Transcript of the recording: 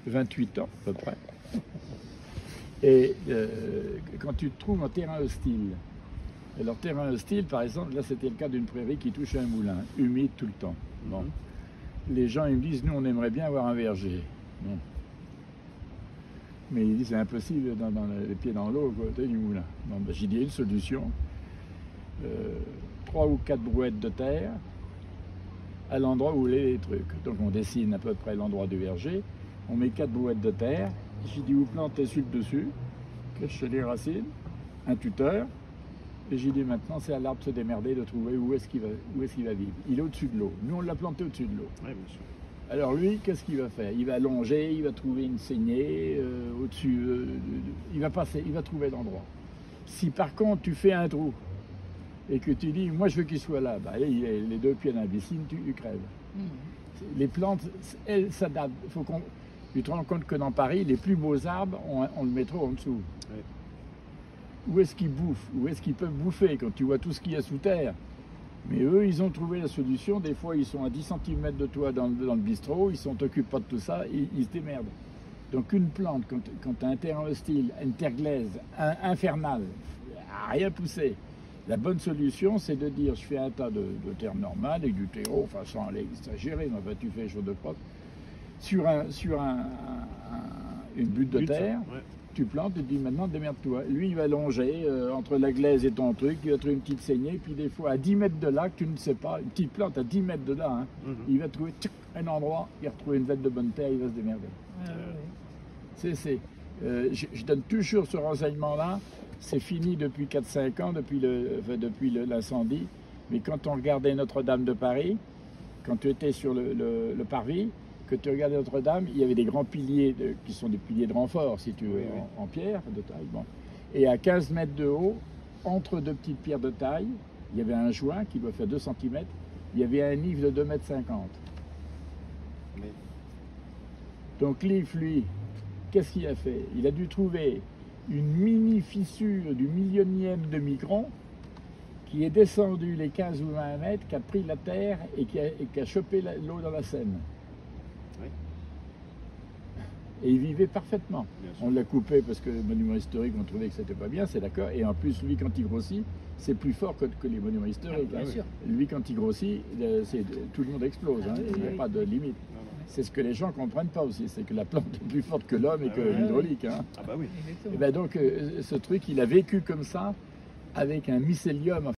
28 ans à peu près. Et quand tu te trouves en terrain hostile, alors terrain hostile par exemple, là c'était le cas d'une prairie qui touche un moulin, humide tout le temps. Bon. Les gens ils me disent, nous on aimerait bien avoir un verger. Bon. Mais ils disent c'est impossible dans les pieds dans l'eau à côté du moulin. Bon, ben, j'ai dit une solution, 3 ou 4 brouettes de terre à l'endroit où les trucs. Donc on dessine à peu près l'endroit du verger, on met 4 brouettes de terre, j'ai dit vous plantez sur le dessus, cachez les racines, un tuteur, et j'ai dit maintenant c'est à l'arbre de se démerder de trouver où est-ce qu'il va vivre. Il est au-dessus de l'eau. Nous on l'a planté au-dessus de l'eau. Oui, bien sûr. Alors lui, qu'est-ce qu'il va faire? Il va longer, il va trouver une saignée au-dessus, il va trouver l'endroit. Si par contre tu fais un trou et que tu dis, moi je veux qu'il soit là, bah, les 2 pieds dans la piscine, tu crèves. Les plantes, elles s'adaptent. Tu te rends compte que dans Paris, les plus beaux arbres ont le métro en dessous. Oui. Où est-ce qu'ils bouffent? Où est-ce qu'ils peuvent bouffer quand tu vois tout ce qu'il y a sous terre? Mais eux, ils ont trouvé la solution. Des fois, ils sont à 10 cm de toi dans le bistrot, ils s'occupent pas de tout ça, ils se démerdent. Donc une plante, quand tu as un terrain hostile, une terre glaise, infernale, rien poussé, la bonne solution, c'est de dire, je fais un tas de terre normale et du terreau, enfin sans aller exagérer, mais enfin, tu fais chose de propre, sur une butte de terre, ouais. Tu plantes et tu dis maintenant démerde-toi. Lui il va longer entre la glaise et ton truc, il va trouver une petite saignée, puis des fois à 10 mètres de là, que tu ne sais pas, une petite plante à 10 mètres de là, hein, il va trouver un endroit, il va retrouver une vette de bonne terre, il va se démerder. Je donne toujours ce renseignement-là, c'est fini depuis 4-5 ans, depuis l'incendie, mais quand on regardait Notre-Dame de Paris, quand tu étais sur le parvis, que tu regardais Notre-Dame, il y avait des grands piliers qui sont des piliers de renfort, si tu veux, en pierre de taille. Bon. Et à 15 mètres de haut, entre 2 petites pierres de taille, il y avait un joint qui doit faire 2 cm, il y avait un IF de 2,50 m. Oui. Donc l'IF, lui, qu'est-ce qu'il a fait? Il a dû trouver une mini fissure du millionième de micron qui est descendue les 15 ou 20 mètres, qui a pris la terre et qui a chopé l'eau dans la Seine. Oui. Et il vivait parfaitement. On l'a coupé parce que le monument historique, on trouvait que c'était pas bien, c'est d'accord. Et en plus, lui, quand il grossit, c'est plus fort que les monuments historiques. Bien sûr. Lui, quand il grossit, tout le monde explose. Il n'y a pas de limite. C'est ce que les gens ne comprennent pas aussi, c'est que la plante est plus forte que l'homme et que l'hydraulique. Hein. Ah bah oui. Et ben donc, ce truc, il a vécu comme ça, avec un mycélium.